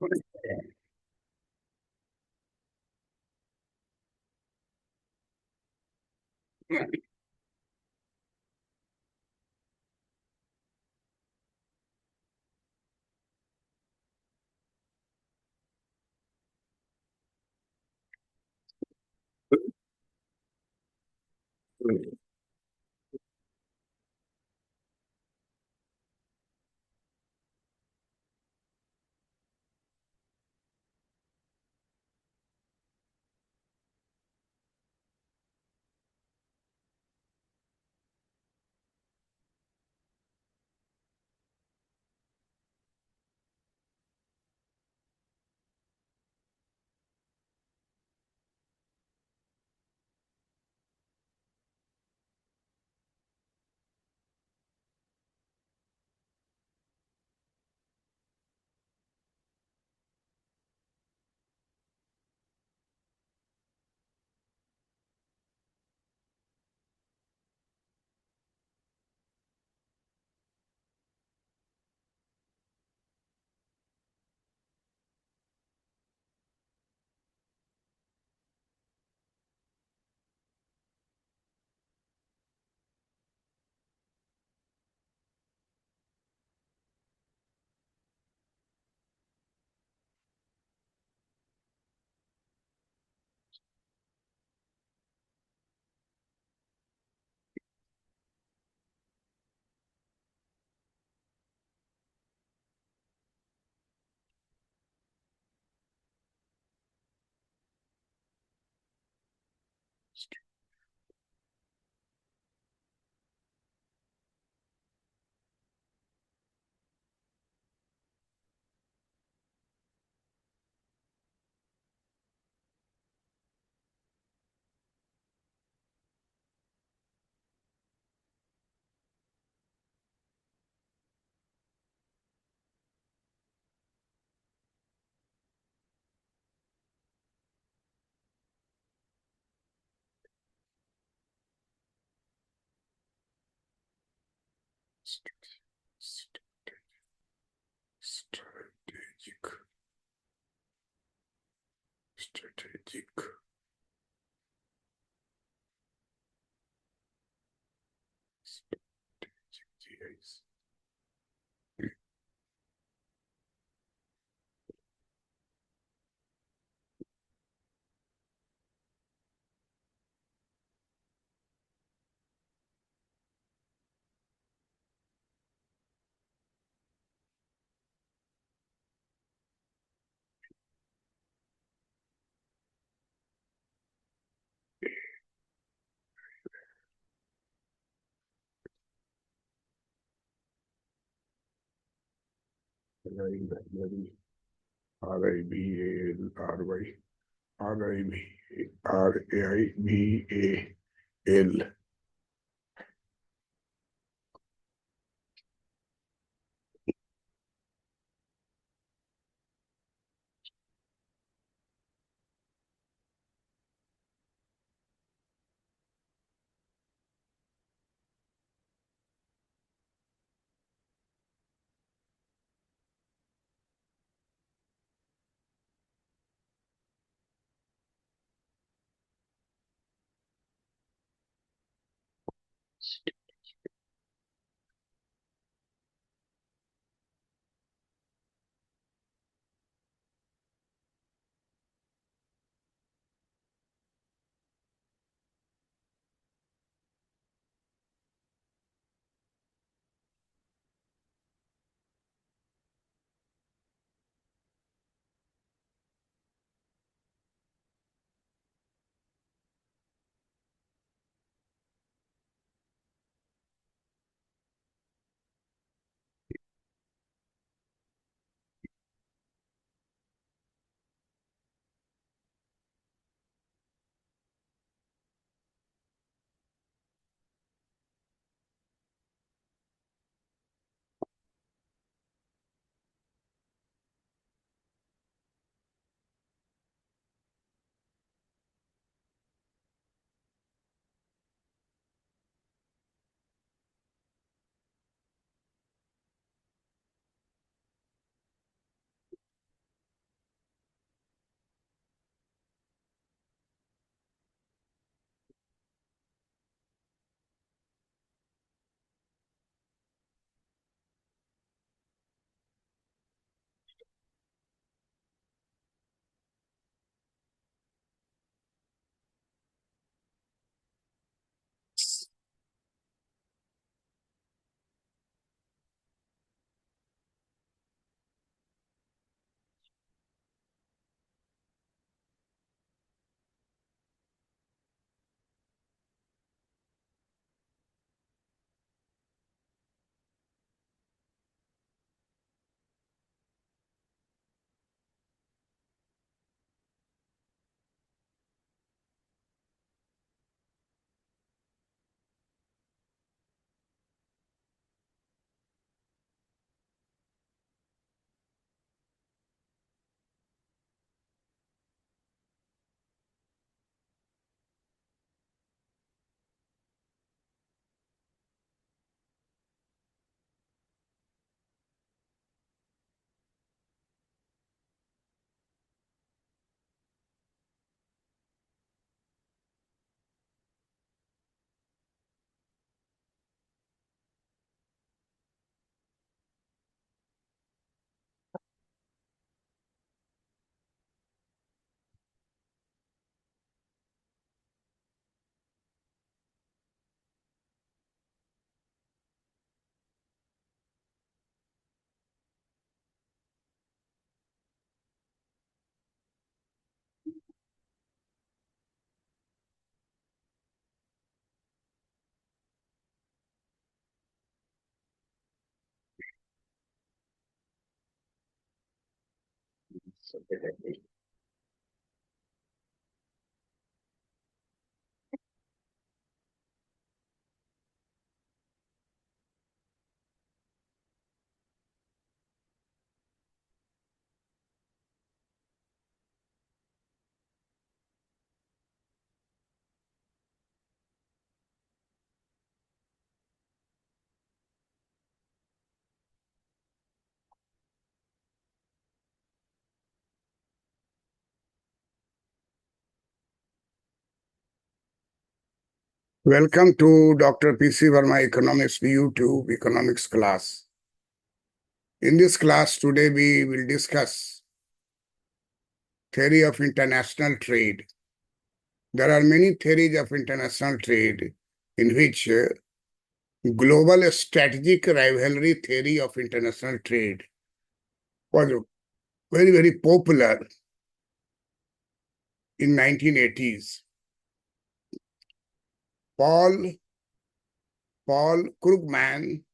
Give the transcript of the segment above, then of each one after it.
Strategic. Strategic. Yes. Rivalry. Rivalry. Rival. Welcome to Dr. P.C. Verma Economics YouTube Economics class. In this class today we will discuss theory of international trade. There are many theories of international trade in which global strategic rivalry theory of international trade was very popular in 1980s. Paul Krugman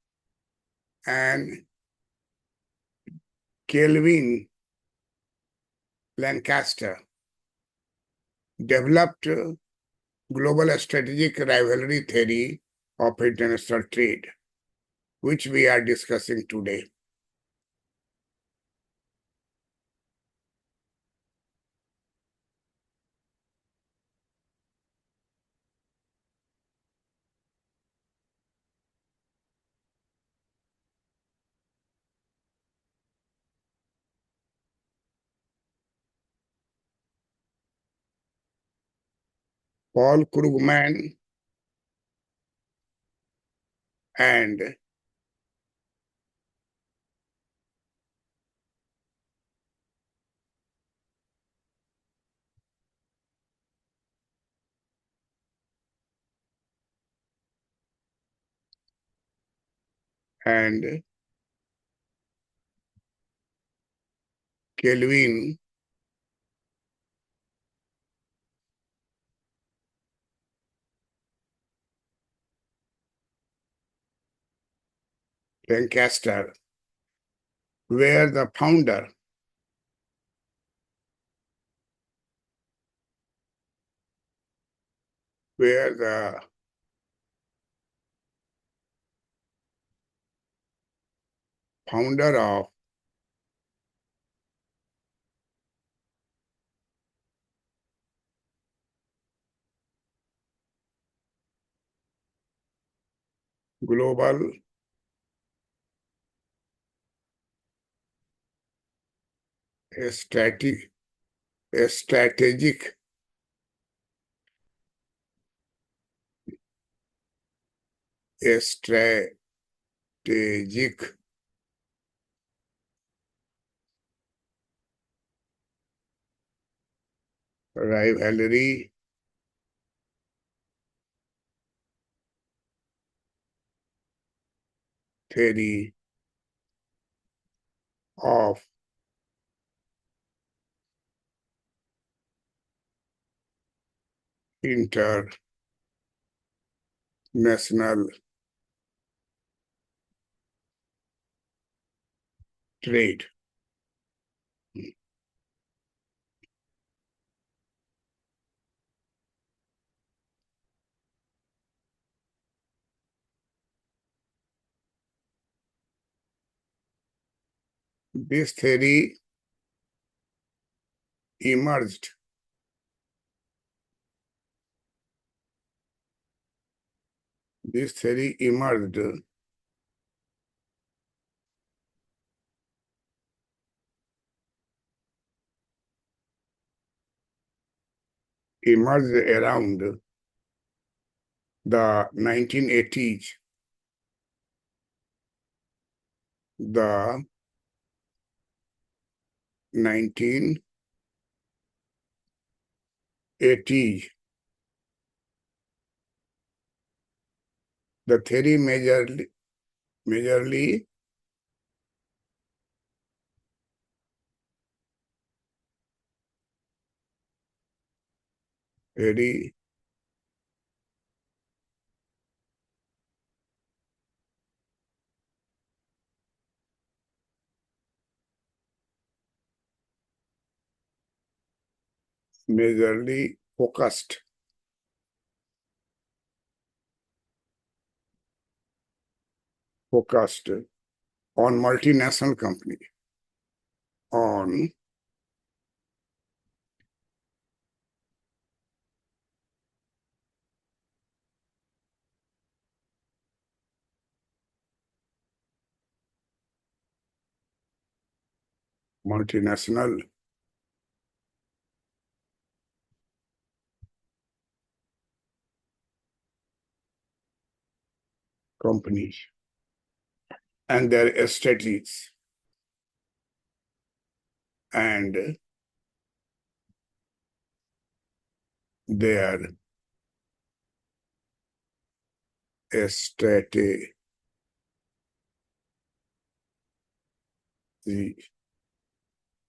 and Kelvin Lancaster developed global strategic rivalry theory of international trade, which we are discussing today. Paul Krugman and Kelvin Lancaster were the founder were the founder of global strategic strategic strategic rivalry theory of international trade. This theory emerged this theory emerged around the 1980s. The 1980s, the theory majorly very majorly focused on multinational company, on multinational companies and their strategies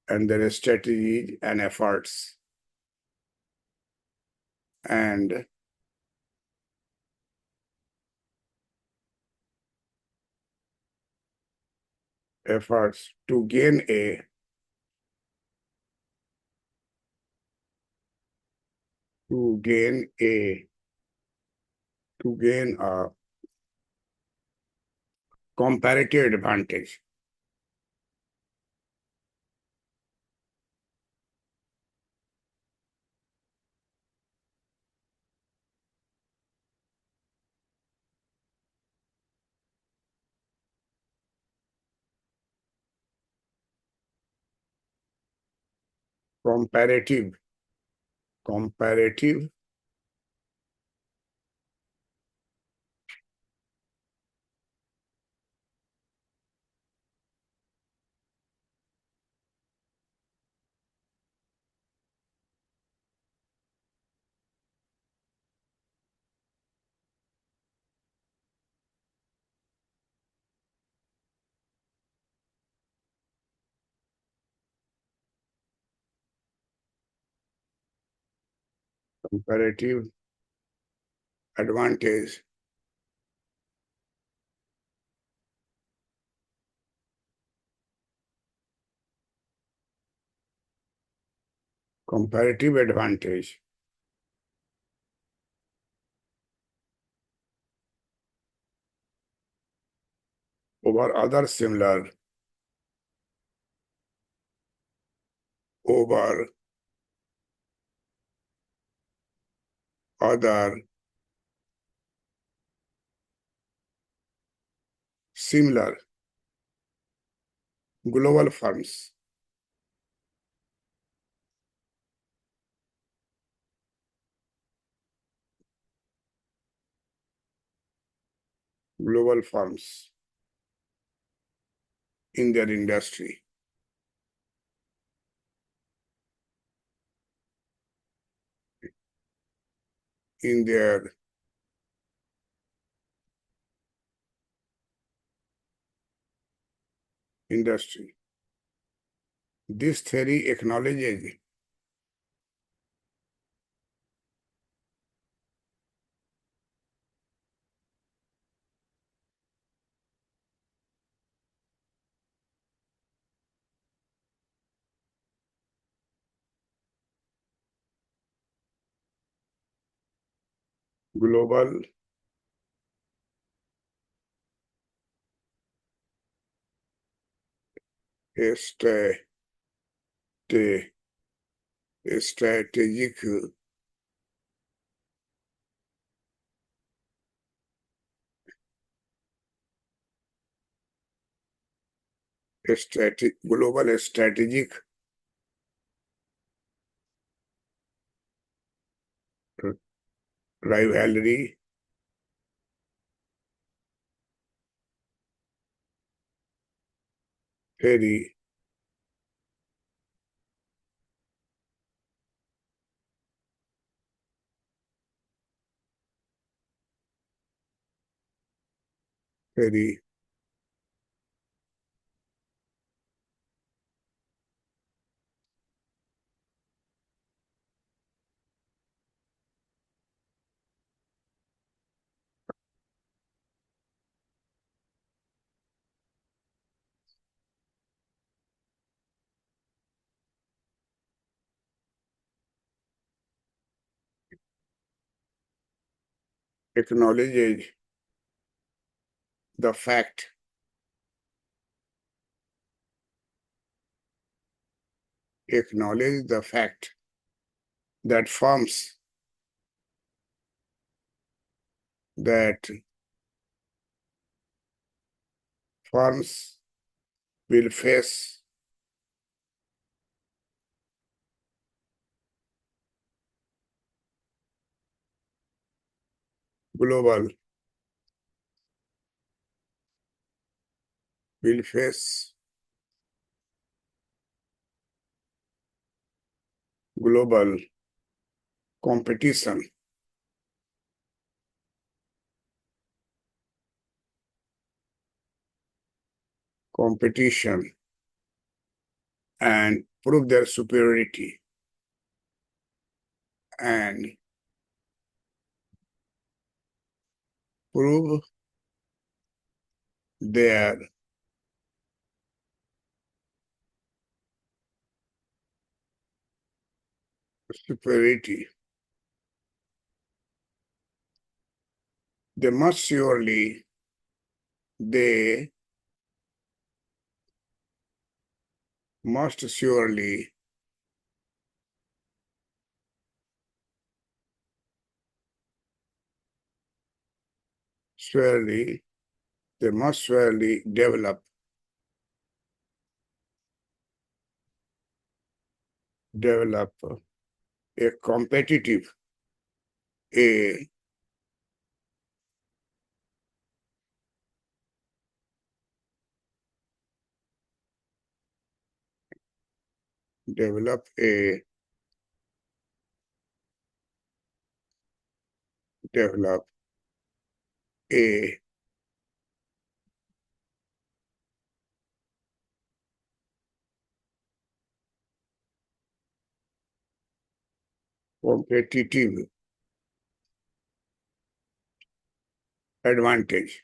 and their strategy and efforts and efforts to gain a to gain a comparative advantage. Comparative comparative comparative advantage comparative advantage over over other similar global firms. Global firms in their industry, in their industry. This theory acknowledges global sta- strategic global strategic rivalry theory theory acknowledges the fact that that firms will face global will face global competition competition and prove their superiority and prove their superiority. They must surely they must surely surely they must surely develop a competitive a develop develop a competitive advantage.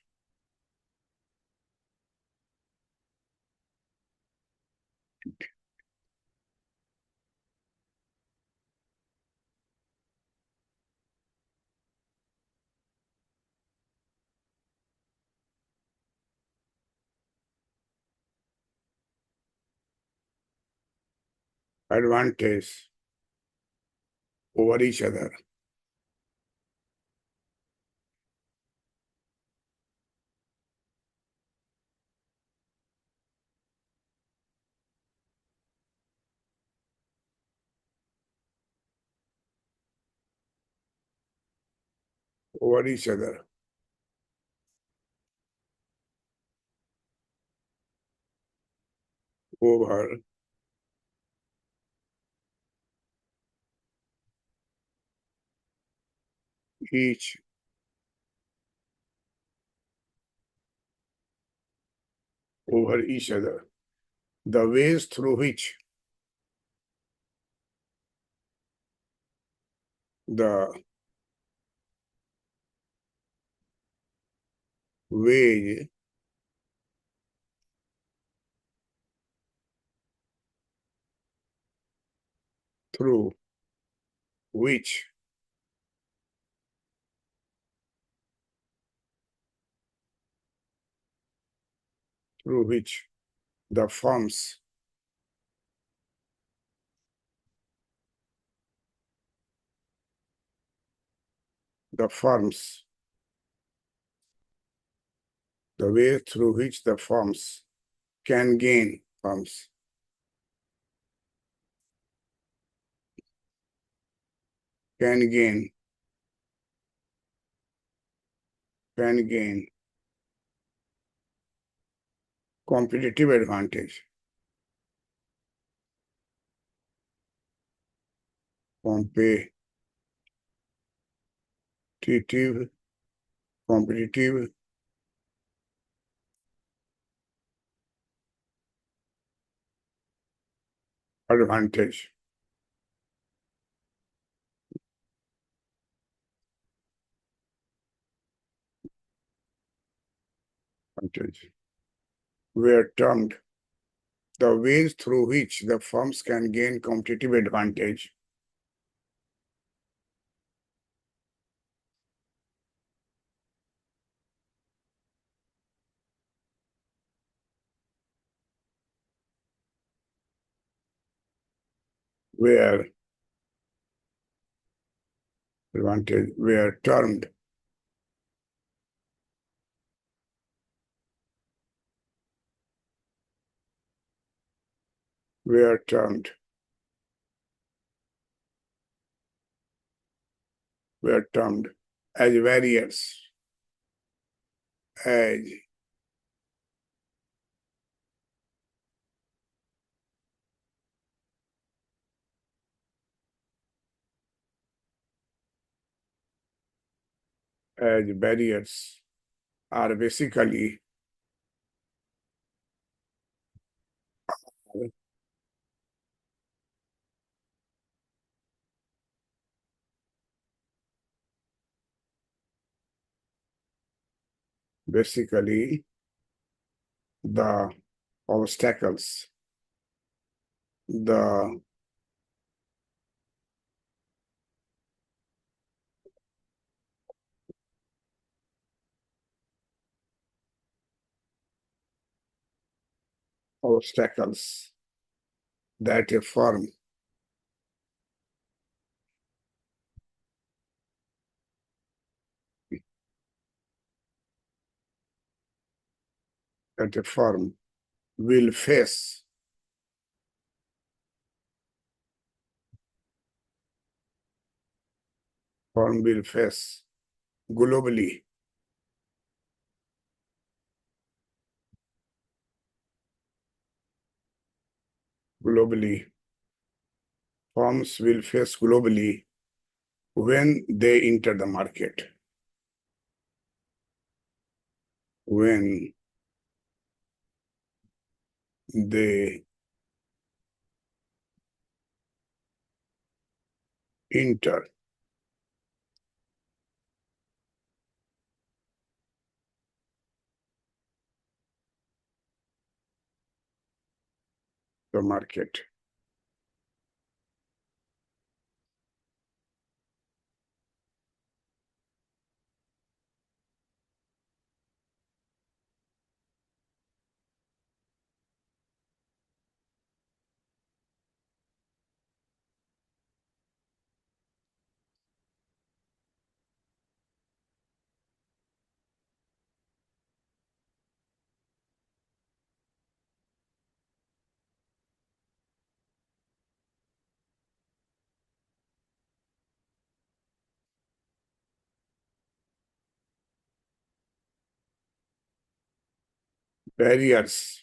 Advantage over each other. Over each other. Over each over each other. The ways through which the way through which the firms the firms the way through which the firms can gain firms can gain competitive advantage. Competitive competitive advantage. Advantage were termed the ways through which the firms can gain competitive advantage were were termed were termed were termed as barriers, as barriers are basically the obstacles, the obstacles that a firm that a firm will face firm will face globally. Globally, firms will face globally when they enter the market. When they enter the market. Barriers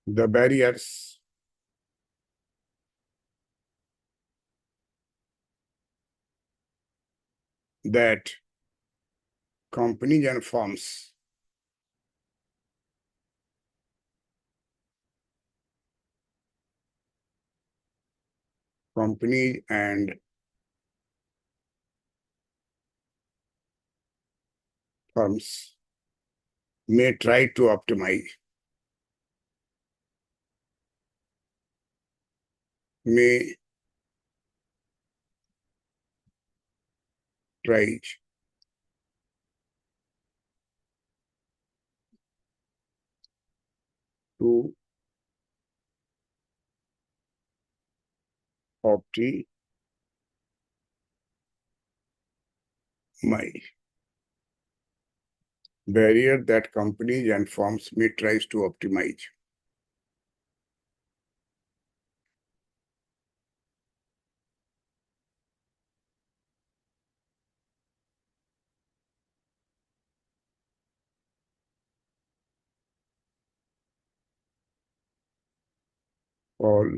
the barriers that companies and firms companies and firms may try to optimize, may try to optimize. Barrier that companies and firms may tries to optimize. All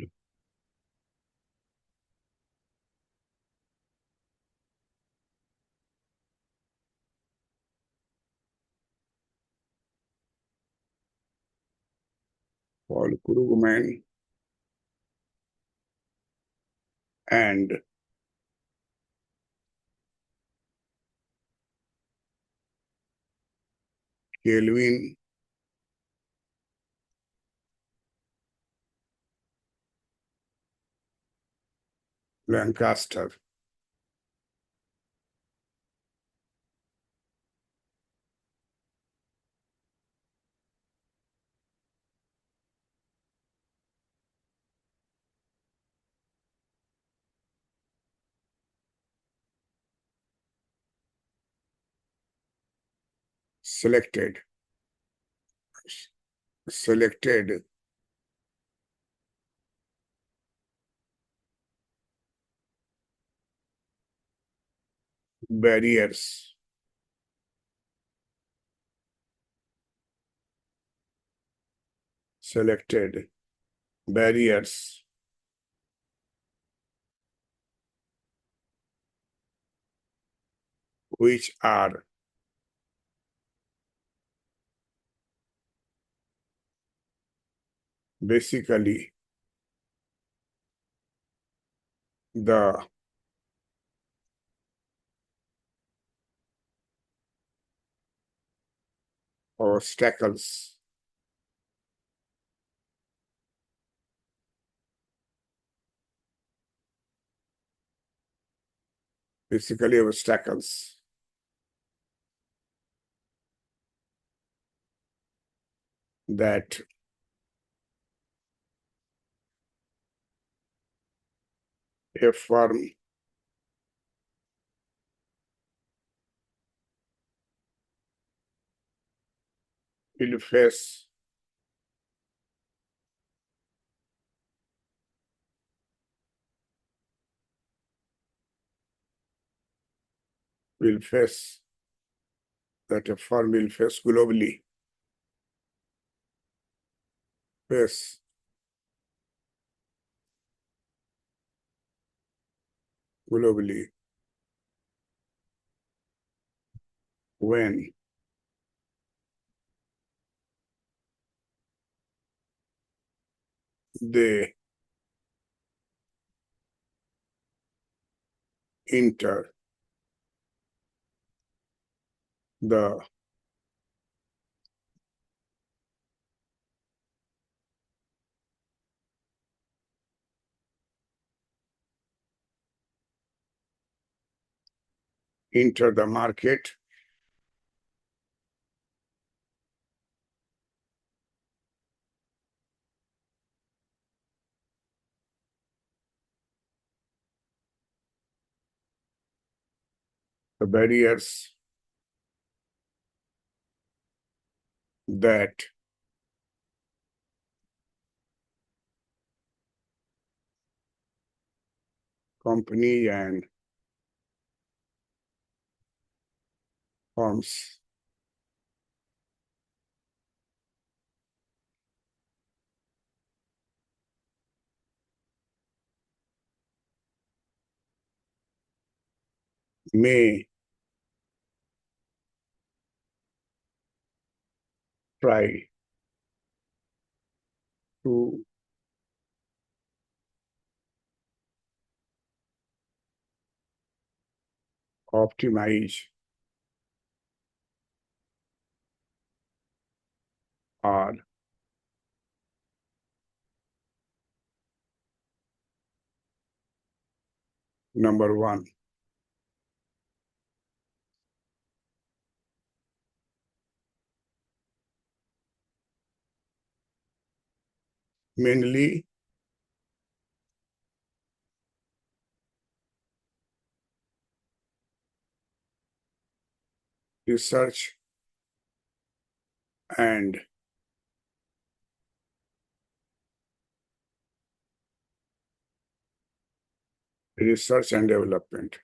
Krugman and Kelvin Lancaster selected barriers selected barriers which are basically the obstacles basically obstacles that a firm will face will face that a firm will face face globally when they enter the market the barriers that company and firms may try to optimize are number one, mainly research and development.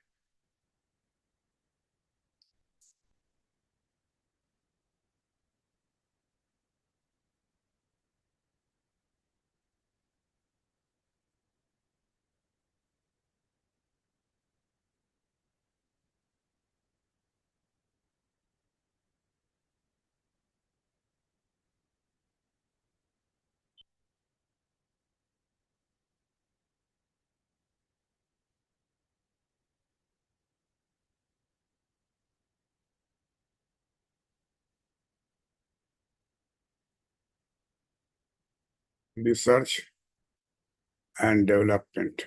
Research and development.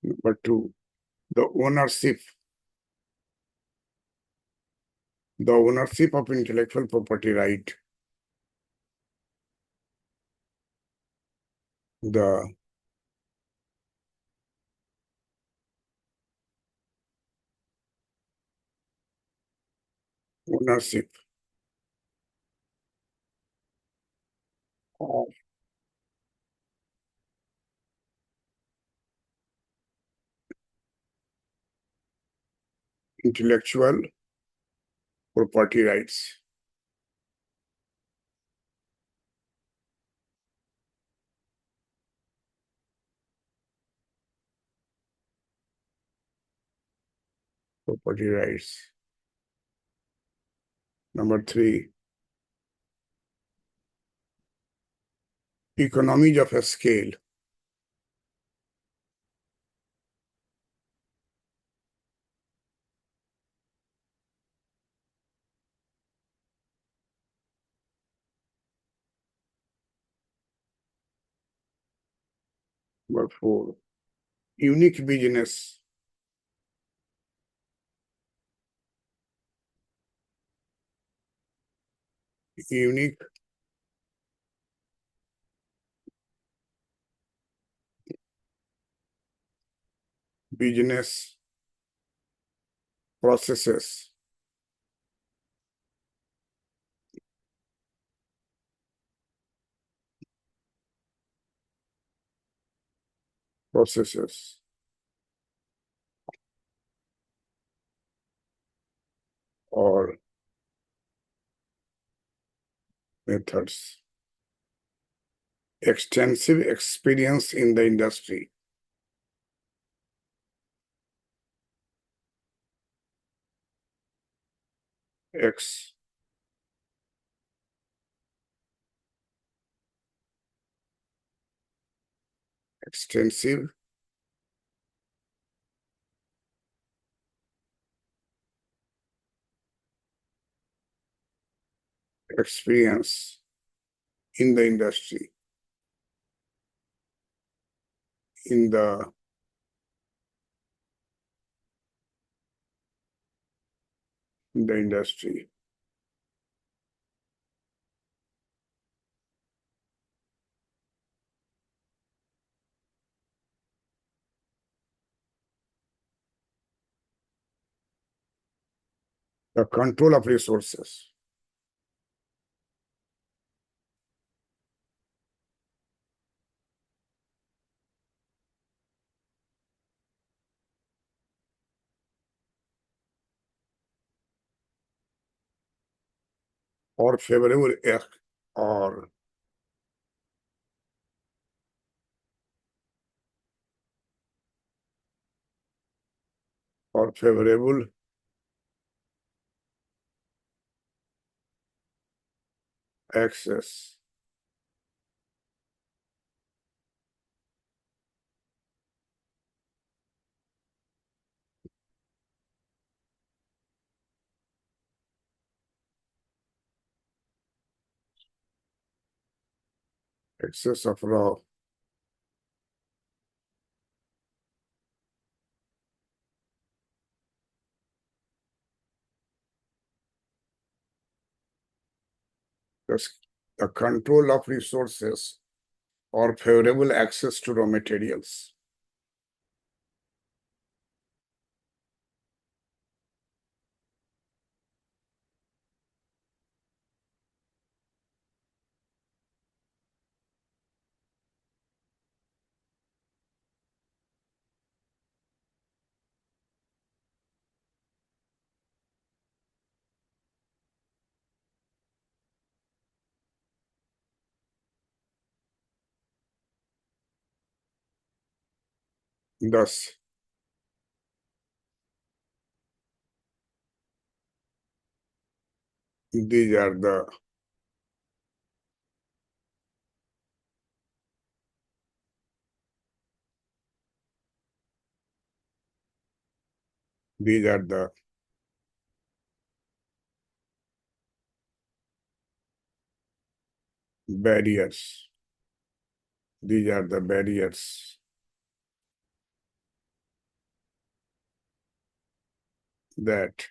Number two, the ownership. The ownership of intellectual property right. The ownership of intellectual property rights. Property rights. Number three, economies of a scale. Number four, unique business. Unique business processes. Processes or methods. Extensive experience in the industry. X. Extensive experience in the industry. In the industry. The control of resources. Or favorable or favorable access. excess of raw thus the control of resources or favorable access to raw materials. Thus, these are the these are the barriers. These are the barriers that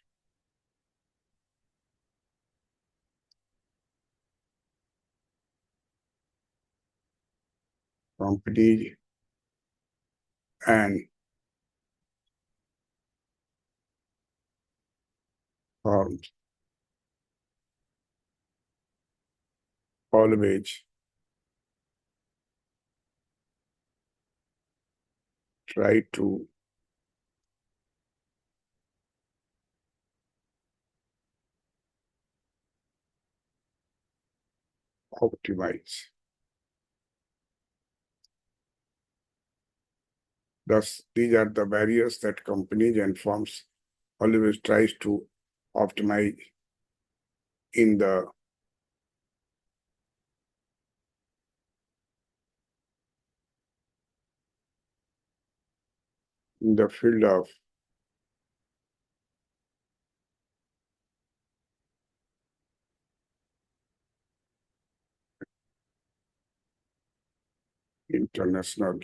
companies and firms always try to optimize. Thus, these are the barriers that companies and firms always tries to optimize in the field of international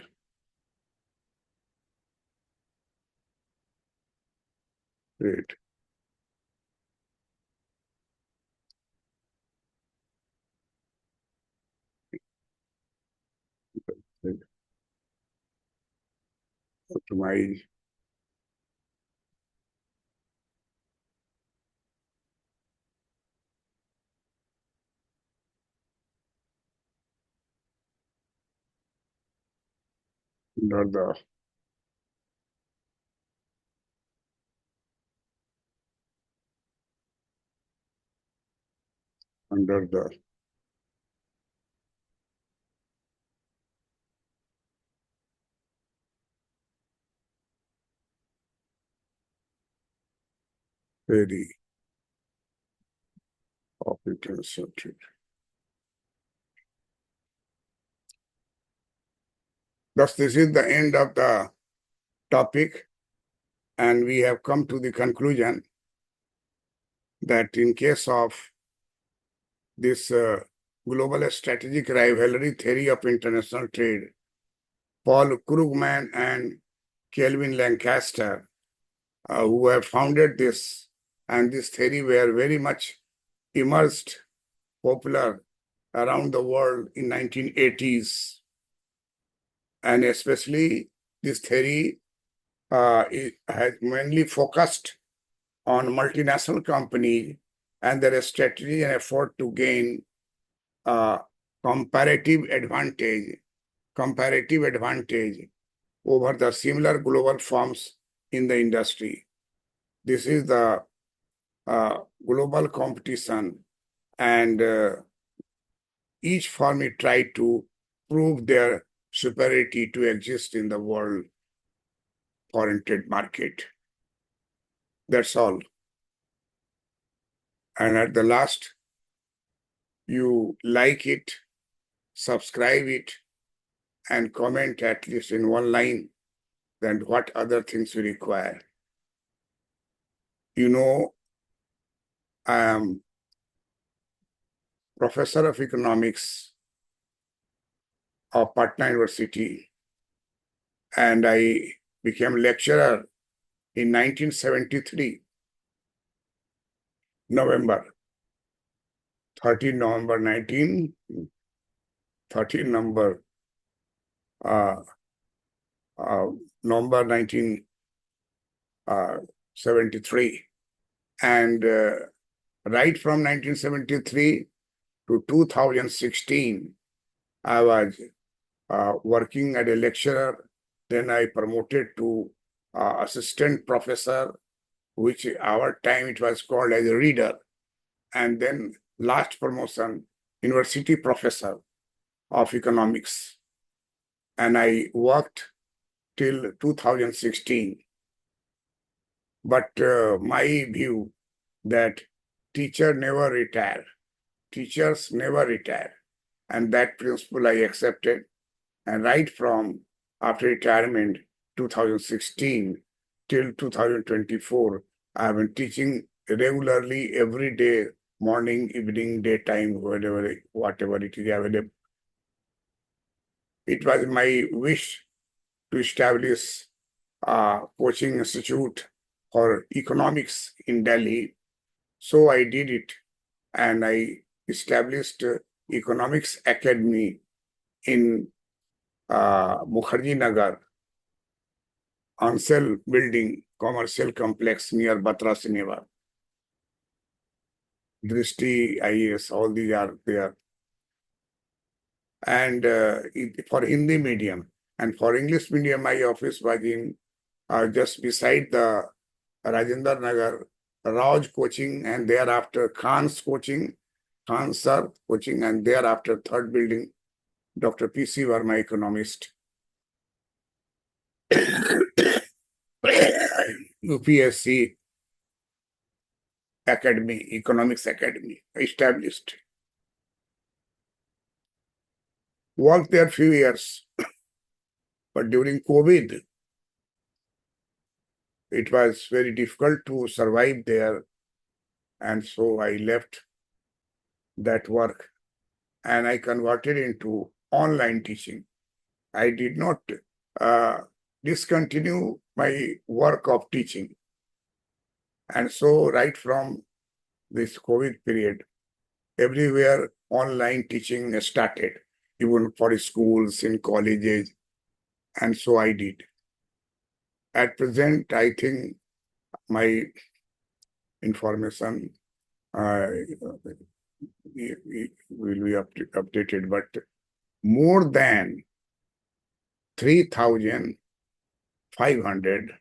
trade. Optimize under the theory of international trade. Thus, this is the end of the topic, and we have come to the conclusion that in case of this global strategic rivalry theory of international trade, Paul Krugman and Kelvin Lancaster, who have founded this, and this theory were very much immersed, popular around the world in 1980s, and especially this theory it has mainly focused on multinational companies and their strategy and effort to gain uh, comparative advantage, comparative advantage over the similar global firms in the industry. This is the global competition, and each firm tried to prove their superiority to exist in the world foreign trade market. That's all. And at the last, you like it, subscribe it, and comment at least in one line then what other things we require. You know, I am professor of economics of Patna University, and I became lecturer in 1973, November, 13 November 19, 13 November, uh, November 1973. And right from 1973 to 2016, I was working as a lecturer. Then I promoted to assistant professor, which our time it was called as a reader. And then last promotion, university professor of economics. And I worked till 2016. But my view that teacher never retire, teachers never retire. And that principle I accepted. And right from after retirement, 2016 till 2024, I have been teaching regularly every day, morning, evening, daytime, whatever it is available. It was my wish to establish a coaching institute for economics in Delhi. So I did it, and I established Economics Academy in Mukherjee Nagar, Ansel Building, Commercial Complex near Batra Cinema. Drishti, IAS, all these are there. And for Hindi medium. And for English medium, my office was in just beside the Rajendra Nagar, Raj coaching, and thereafter Khan's coaching, Khan sir coaching, and thereafter third building, Dr. P.C. Verma, economist. UPSC Academy, Economics Academy, established. Worked there few years, but during COVID, it was very difficult to survive there, and so I left that work and I converted into online teaching. I did not discontinue my work of teaching. And so right from this COVID period, everywhere online teaching started, even for schools, in colleges, and so I did. At present, I think my information will be updated, but more than 3,500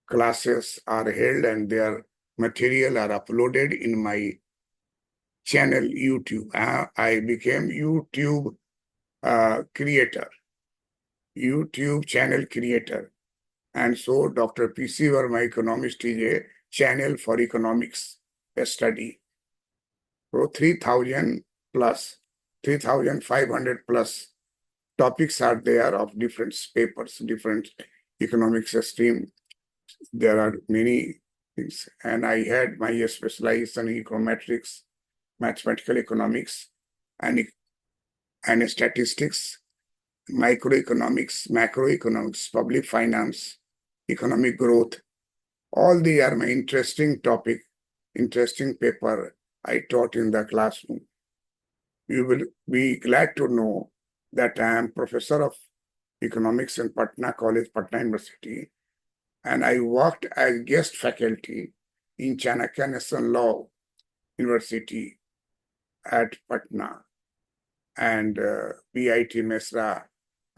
classes are held and their material are uploaded in my channel YouTube. I became YouTube creator, YouTube channel creator. And so Dr. P.C. Verma Economist is a channel for economics study. So 3,000 plus, 3,500 plus topics are there of different papers, different economics stream. There are many things. And I had my specialization in econometrics, mathematical economics, and statistics, microeconomics, macroeconomics, public finance, economic growth. All these are my interesting topic, interesting paper I taught in the classroom. You will be glad to know that I am professor of economics in Patna College, Patna University, and I worked as guest faculty in Chanakya National Law University at Patna and PIT Mesra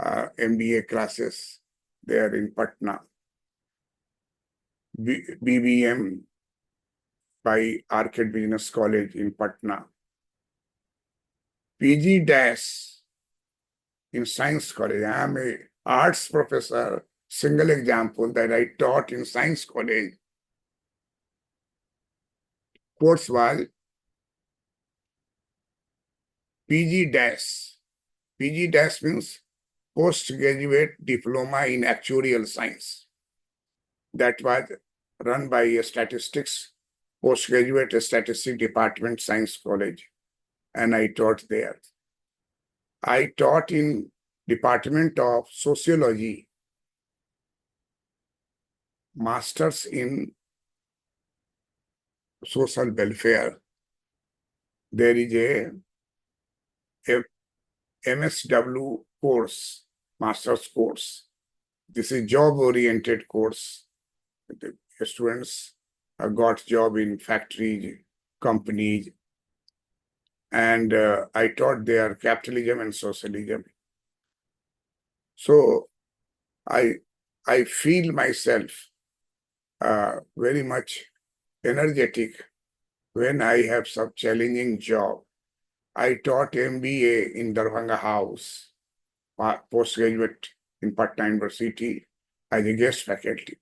MBA classes there in Patna. BBM by Arcade Business College in Patna. PG Dash in Science College. I am a arts professor. Single example that I taught in Science College. Course was PG Dash. PG Dash means postgraduate diploma in actuarial science. That was run by a statistics, postgraduate statistics department, Science College, and I taught there. I taught in Department of Sociology, Masters in Social Welfare. There is a MSW course, Master's course. This is job-oriented course. The students got job in factories, companies, and I taught there capitalism and socialism. So I feel myself very much energetic when I have some challenging job. I taught MBA in Darbhanga House, postgraduate in Patna University as a guest faculty.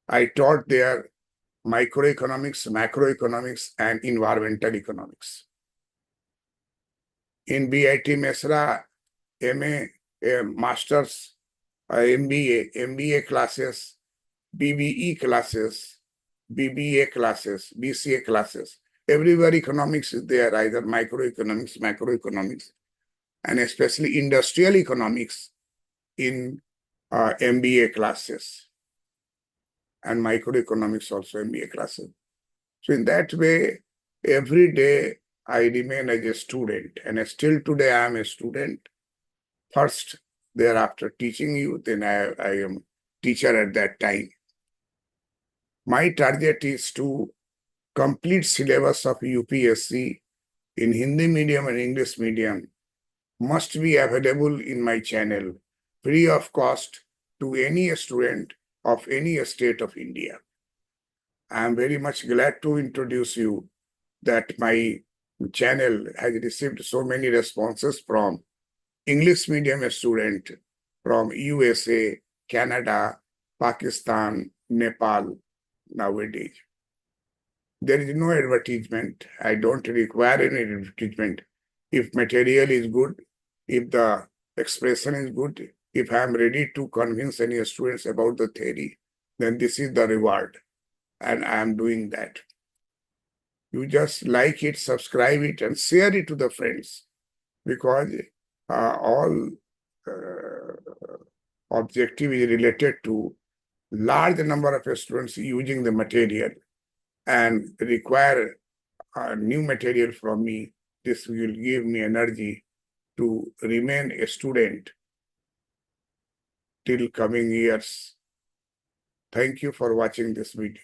I taught there microeconomics, macroeconomics, and environmental economics. In BIT Mesra, MA, Masters, MBA classes, BBE classes, BBA classes, BCA classes. Everywhere economics is there, either microeconomics, macroeconomics, and especially industrial economics in MBA classes, and microeconomics also MBA classes. So in that way, every day I remain as a student, and still today I am a student. First, thereafter teaching you, then I am teacher at that time. My target is to complete syllabus of UPSC in Hindi medium and English medium must be available in my channel free of cost to any student of any state of India. I am very much glad to introduce you that my channel has received so many responses from English medium student from USA, Canada, Pakistan, Nepal nowadays. There is no advertisement. I don't require any advertisement. If material is good, if the expression is good, if I am ready to convince any students about the theory, then this is the reward. And I am doing that. You just like it, subscribe it, and share it to the friends, because all objective is related to large number of students using the material and require new material from me. This will give me energy to remain a student till coming years. Thank you for watching this video.